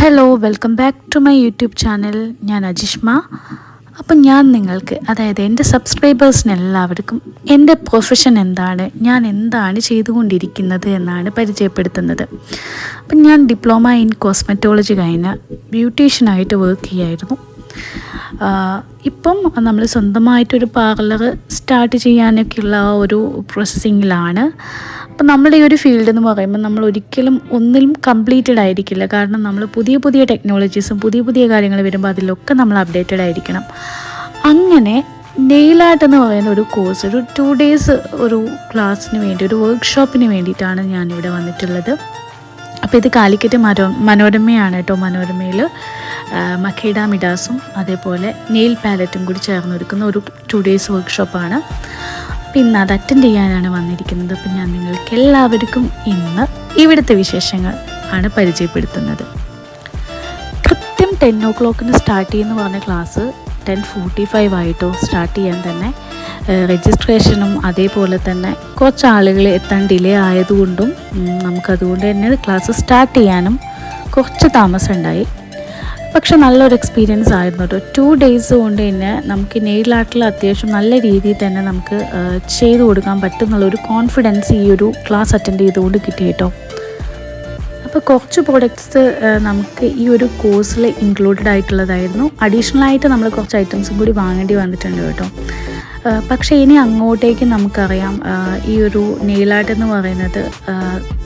Hello welcome back to my YouTube channel. ഞാൻ അജിഷ്മ. അപ്പം ഞാൻ നിങ്ങൾക്ക്, അതായത് എൻ്റെ സബ്സ്ക്രൈബേഴ്സിന് എല്ലാവർക്കും എൻ്റെ പ്രൊഫഷൻ എന്താണ്, ഞാൻ എന്താണ് ചെയ്തുകൊണ്ടിരിക്കുന്നത് എന്നാണ് പരിചയപ്പെടുത്തുന്നത്. അപ്പം ഞാൻ ഡിപ്ലോമ ഇൻ കോസ്മെറ്റോളജി കഴിഞ്ഞ ബ്യൂട്ടീഷ്യനായിട്ട് വർക്ക് ചെയ്യായിരുന്നു. ഇപ്പം നമ്മൾ സ്വന്തമായിട്ടൊരു പാർലർ സ്റ്റാർട്ട് ചെയ്യാനൊക്കെയുള്ള ഒരു പ്രോസസ്സിങ്ങിലാണ്. അപ്പം നമ്മുടെ ഈ ഒരു ഫീൽഡ് എന്ന് പറയുമ്പോൾ നമ്മൾ ഒരിക്കലും ഒന്നിലും കംപ്ലീറ്റഡ് ആയിരിക്കില്ല. കാരണം നമ്മൾ പുതിയ പുതിയ ടെക്നോളജീസും പുതിയ പുതിയ കാര്യങ്ങൾ വരുമ്പോൾ അതിലൊക്കെ നമ്മൾ അപ്ഡേറ്റഡ് ആയിരിക്കണം. അങ്ങനെ നെയിൽ ആർട്ട് എന്ന് പറയുന്ന ഒരു കോഴ്സ്, ഒരു 2 days ഒരു ക്ലാസ്സിന് വേണ്ടി, ഒരു വർക്ക്ഷോപ്പിന് വേണ്ടിയിട്ടാണ് ഞാനിവിടെ വന്നിട്ടുള്ളത്. അപ്പോൾ ഇത് കാലിക്കറ്റ് മനോരമയാണ് കേട്ടോ. മനോരമയിൽ മഖേഡ മിഡാസും അതേപോലെ നെയിൽ പാലറ്റും കൂടി ചേർന്നൊരുക്കുന്ന ഒരു 2 days വർക്ക്ഷോപ്പാണ്. അപ്പം ഇന്ന് അത് അറ്റൻഡ് ചെയ്യാനാണ് വന്നിരിക്കുന്നത്. അപ്പം ഞാൻ നിങ്ങൾക്ക് എല്ലാവർക്കും ഇന്ന് ഇവിടുത്തെ വിശേഷങ്ങൾ ആണ് പരിചയപ്പെടുത്തുന്നത്. കൃത്യം 10 o'clock സ്റ്റാർട്ട് ചെയ്യുമെന്ന് പറഞ്ഞ ക്ലാസ് 10:45 ആയിട്ടോ സ്റ്റാർട്ട് ചെയ്യാൻ തന്നെ. രജിസ്ട്രേഷനും അതേപോലെ തന്നെ കുറച്ച് ആളുകൾ എത്താൻ ഡിലേ ആയതുകൊണ്ടും നമുക്കതുകൊണ്ട് തന്നെ ക്ലാസ് സ്റ്റാർട്ട് ചെയ്യാനും കുറച്ച് താമസം ഉണ്ടായി. പക്ഷെ നല്ലൊരു എക്സ്പീരിയൻസ് ആയിരുന്നു കേട്ടോ. 2 days കൊണ്ട് തന്നെ നമുക്ക് നെയിൽ ആർട്ടിൽ അത്യാവശ്യം നല്ല രീതിയിൽ തന്നെ നമുക്ക് ചെയ്തു കൊടുക്കാൻ പറ്റുന്നുള്ളൊരു കോൺഫിഡൻസ് ഈ ഒരു ക്ലാസ് അറ്റൻഡ് ചെയ്തുകൊണ്ട് കിട്ടി കേട്ടോ. അപ്പോൾ കുറച്ച് പ്രോഡക്റ്റ്സ് നമുക്ക് ഈ ഒരു കോഴ്സിൽ ഇൻക്ലൂഡഡ് ആയിട്ടുള്ളതായിരുന്നു. അഡീഷണലായിട്ട് നമ്മൾ കുറച്ച് ഐറ്റംസും കൂടി വാങ്ങേണ്ടി വന്നിട്ടുണ്ട് കേട്ടോ. പക്ഷേ ഇനി അങ്ങോട്ടേക്ക് നമുക്കറിയാം, ഈ ഒരു നെയിൽ ആർട്ട് എന്ന് പറയുന്നത്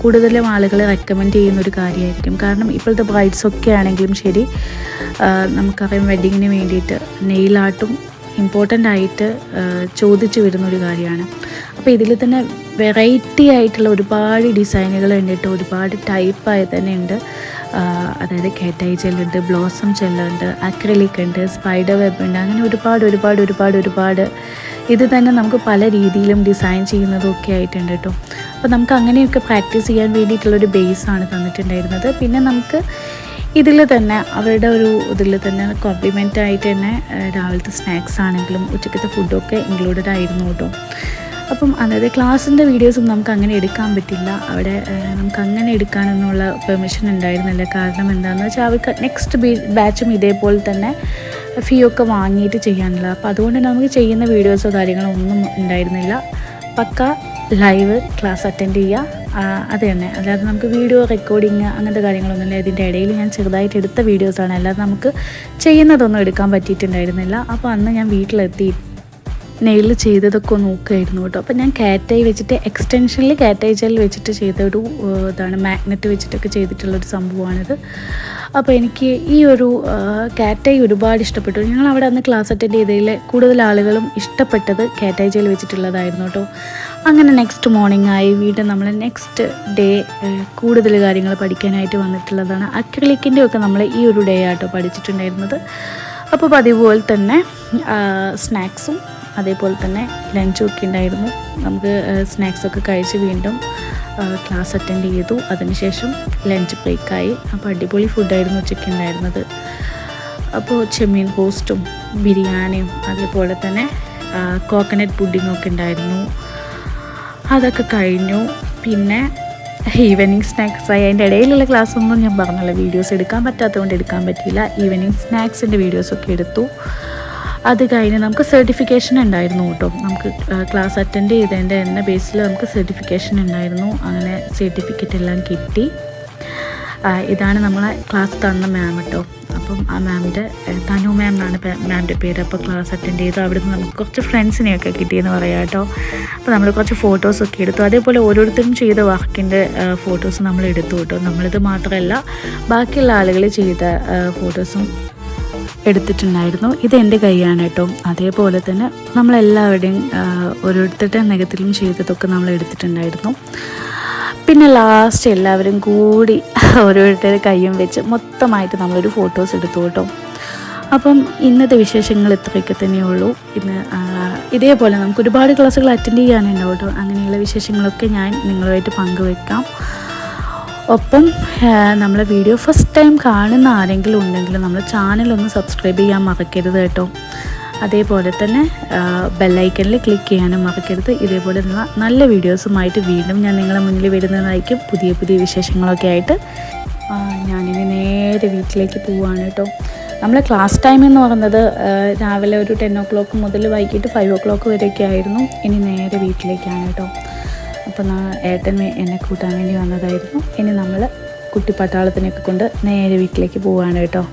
കൂടുതലും ആളുകൾ റെക്കമെൻഡ് ചെയ്യുന്നൊരു കാര്യമായിരിക്കും. കാരണം ഇപ്പോഴത്തെ ബ്രൈഡ്സൊക്കെ ആണെങ്കിലും ശരി, നമുക്കറിയാം വെഡ്ഡിങ്ങിന് വേണ്ടിയിട്ട് നെയിൽ ആർട്ടും ഇമ്പോർട്ടൻ്റ് ആയിട്ട് ചോദിച്ചു വരുന്നൊരു കാര്യമാണ്. അപ്പോൾ ഇതിൽ തന്നെ വെറൈറ്റി ആയിട്ടുള്ള ഒരുപാട് ഡിസൈനുകൾ ഉണ്ട് കേട്ടോ. ഒരുപാട് ടൈപ്പായി തന്നെ ഉണ്ട്. അതായത് കേറ്റായി ജെല്ലുണ്ട്, ബ്ലോസം ജെല്ലുണ്ട്, അക്രലിക് ഉണ്ട്, സ്പൈഡർ വെബ് ഉണ്ട്. അങ്ങനെ ഒരുപാട് ഇത് തന്നെ നമുക്ക് പല രീതിയിലും ഡിസൈൻ ചെയ്യുന്നതൊക്കെ ആയിട്ടുണ്ട് കേട്ടോ. അപ്പോൾ നമുക്ക് അങ്ങനെയൊക്കെ പ്രാക്ടീസ് ചെയ്യാൻ വേണ്ടിയിട്ടുള്ളൊരു ബേസാണ് തന്നിട്ടുണ്ടായിരുന്നത്. പിന്നെ നമുക്ക് ഇതിൽ തന്നെ അവരുടെ ഒരു ഇതിൽ തന്നെ കോംപ്ലിമെൻ്റ് ആയിട്ട് തന്നെ രാവിലത്തെ സ്നാക്സ് ആണെങ്കിലും ഉച്ചക്കത്തെ ഫുഡൊക്കെ ഇൻക്ലൂഡഡ് ആയിരുന്നു കേട്ടോ. അപ്പം അതായത് ക്ലാസ്സിൻ്റെ വീഡിയോസും നമുക്ക് അങ്ങനെ എടുക്കാൻ പറ്റില്ല. അവിടെ നമുക്ക് അങ്ങനെ എടുക്കാനൊന്നുള്ള പെർമിഷൻ ഉണ്ടായിരുന്നില്ല. കാരണം എന്താണെന്ന് വെച്ചാൽ അവർക്ക് നെക്സ്റ്റ് ബാച്ചും ഇതേപോലെ തന്നെ ഫീ ഒക്കെ വാങ്ങിയിട്ട് ചെയ്യാനുള്ള. അപ്പോൾ അതുകൊണ്ട് തന്നെ നമുക്ക് ചെയ്യുന്ന വീഡിയോസോ കാര്യങ്ങളോ ഒന്നും ഉണ്ടായിരുന്നില്ല. പക്ക ലൈവ് ക്ലാസ് അറ്റൻഡ് ചെയ്യുക, അത് തന്നെ. അല്ലാതെ നമുക്ക് വീഡിയോ റെക്കോർഡിങ് അങ്ങനത്തെ കാര്യങ്ങളൊന്നുമില്ല. ഇതിൻ്റെ ഇടയിൽ ഞാൻ ചെറുതായിട്ട് എടുത്ത വീഡിയോസാണ്. അല്ലാതെ നമുക്ക് ചെയ്യുന്നതൊന്നും എടുക്കാൻ പറ്റിയിട്ടുണ്ടായിരുന്നില്ല. അപ്പോൾ അന്ന് ഞാൻ വീട്ടിലെത്തി നെയിൽ ചെയ്തതൊക്കെ നോക്കുമായിരുന്നു കേട്ടോ. അപ്പോൾ ഞാൻ കാറ്റായി വെച്ചിട്ട് എക്സ്റ്റൻഷനിൽ കാറ്റായി ജെൽ വെച്ചിട്ട് ചെയ്തൊരു ഇതാണ്, മാഗ്നറ്റ് വെച്ചിട്ടൊക്കെ ചെയ്തിട്ടുള്ളൊരു സംഭവമാണിത്. അപ്പോൾ എനിക്ക് ഈ ഒരു കാറ്റായി ഒരുപാട് ഇഷ്ടപ്പെട്ടു. ഞങ്ങൾ അവിടെ അന്ന് ക്ലാസ് അറ്റൻഡ് ചെയ്തതിൽ കൂടുതൽ ആളുകളും ഇഷ്ടപ്പെട്ടത് കാറ്റായി ജെൽ വെച്ചിട്ടുള്ളതായിരുന്നു കേട്ടോ. അങ്ങനെ നെക്സ്റ്റ് മോർണിംഗ് ആയി വീണ്ടും നമ്മൾ നെക്സ്റ്റ് ഡേ കൂടുതൽ കാര്യങ്ങൾ പഠിക്കാനായിട്ട് വന്നിട്ടുള്ളതാണ്. അക്രിലിക്കിൻ്റെ ഒക്കെ നമ്മൾ ഈ ഒരു ഡേ ആട്ടോ പഠിച്ചിട്ടുണ്ടായിരുന്നത്. അപ്പോൾ പതിവ് പോലെ തന്നെ സ്നാക്സും അതേപോലെ തന്നെ ലഞ്ചും ഒക്കെ ഉണ്ടായിരുന്നു. നമുക്ക് സ്നാക്സൊക്കെ കഴിച്ച് വീണ്ടും ക്ലാസ് അറ്റൻഡ് ചെയ്തു. അതിനുശേഷം ലഞ്ച് ബ്രേക്കായി. അപ്പോൾ അടിപൊളി ഫുഡായിരുന്നു ഉച്ചയ്ക്ക് ഉണ്ടായിരുന്നത്. അപ്പോൾ ചെമ്മീൻ റോസ്റ്റും ബിരിയാണിയും അതേപോലെ തന്നെ കോക്കനട്ട് പുഡിങ്ങും ഒക്കെ ഉണ്ടായിരുന്നു. അതൊക്കെ കഴിഞ്ഞു. പിന്നെ ഈവനിങ് സ്നാക്സായി. അതിൻ്റെ ഇടയിലുള്ള ക്ലാസ്സൊന്നും ഞാൻ പറഞ്ഞല്ലോ, വീഡിയോസ് എടുക്കാൻ പറ്റാത്തതുകൊണ്ട് എടുക്കാൻ പറ്റിയില്ല. ഈവനിങ് സ്നാക്സിൻ്റെ വീഡിയോസൊക്കെ എടുത്തു. അത് കഴിഞ്ഞ് നമുക്ക് സർട്ടിഫിക്കേഷൻ ഉണ്ടായിരുന്നു കേട്ടോ. നമുക്ക് ക്ലാസ് അറ്റൻഡ് ചെയ്തതിൻ്റെ എന്ന ബേസിൽ നമുക്ക് സർട്ടിഫിക്കേഷൻ ഉണ്ടായിരുന്നു. അങ്ങനെ സർട്ടിഫിക്കറ്റ് എല്ലാം കിട്ടി. ഇതാണ് നമ്മളെ ക്ലാസ് തന്ന മാം കേട്ടോ. അപ്പം ആ മാമിൻ്റെ തനു മാം എന്നാണ് മാമിൻ്റെ പേര്. അപ്പോൾ ക്ലാസ് അറ്റൻഡ് ചെയ്തു. അവിടുന്ന് നമുക്ക് കുറച്ച് ഫ്രണ്ട്സിനെയൊക്കെ കിട്ടിയെന്ന് പറയാം കേട്ടോ. അപ്പോൾ നമ്മൾ കുറച്ച് ഫോട്ടോസൊക്കെ എടുത്തു. അതേപോലെ ഓരോരുത്തരും ചെയ്ത വർക്കിൻ്റെ ഫോട്ടോസ് നമ്മൾ എടുത്തു കേട്ടോ. നമ്മളിത് മാത്രമല്ല, ബാക്കിയുള്ള ആളുകൾ ചെയ്ത ഫോട്ടോസും എടുത്തിട്ടുണ്ടായിരുന്നു. ഇതെൻ്റെ കൈയാണ് കേട്ടോ. അതേപോലെ തന്നെ നമ്മളെല്ലാവരുടെയും ഓരോരുത്തരുടെ നഖത്തിലും ചെയ്തതൊക്കെ നമ്മൾ എടുത്തിട്ടുണ്ടായിരുന്നു. പിന്നെ ലാസ്റ്റ് എല്ലാവരും കൂടി ഓരോരുത്തരുടെ കൈയും വെച്ച് മൊത്തമായിട്ട് നമ്മളൊരു ഫോട്ടോസ് എടുത്തു കേട്ടോ. അപ്പം ഇന്നത്തെ വിശേഷങ്ങൾ ഇത്രയൊക്കെ തന്നെയുള്ളൂ. ഇന്ന് ഇതേപോലെ നമുക്ക് ഒരുപാട് ക്ലാസ്സുകൾ അറ്റൻഡ് ചെയ്യാനുണ്ടാവും കേട്ടോ. അങ്ങനെയുള്ള വിശേഷങ്ങളൊക്കെ ഞാൻ നിങ്ങളുമായിട്ട് പങ്കുവെക്കാം. ഒപ്പം നമ്മളെ വീഡിയോ ഫസ്റ്റ് ടൈം കാണുന്ന ആരെങ്കിലും ഉണ്ടെങ്കിൽ നമ്മുടെ ചാനലൊന്ന് സബ്സ്ക്രൈബ് ചെയ്യാൻ മറക്കരുത് കേട്ടോ. അതേപോലെ തന്നെ ബെല്ലൈക്കണിൽ ക്ലിക്ക് ചെയ്യാനും മറക്കരുത്. ഇതേപോലെ നല്ല വീഡിയോസുമായിട്ട് വീണ്ടും ഞാൻ നിങ്ങളെ മുന്നിൽ വരുന്നതായിരിക്കും. പുതിയ പുതിയ വിശേഷങ്ങളൊക്കെ ആയിട്ട് ഞാനിനി നേരെ വീട്ടിലേക്ക് പോവുകയാണ് കേട്ടോ. നമ്മളെ ക്ലാസ് ടൈം എന്ന് പറയുന്നത് രാവിലെ ഒരു 10 o'clock മുതൽ വൈകിട്ട് 5 o'clock വരെയൊക്കെ ആയിരുന്നു. ഇനി നേരെ വീട്ടിലേക്കാണ് കേട്ടോ. അപ്പോൾ ഏട്ടൻ എന്നെ കൂട്ടാൻ വേണ്ടി വന്നതായിരുന്നു. ഇനി നമ്മൾ കുട്ടിപ്പട്ടാളത്തിനൊക്കെ കൊണ്ട് നേരെ വീട്ടിലേക്ക് പോവുകയാണ് കേട്ടോ.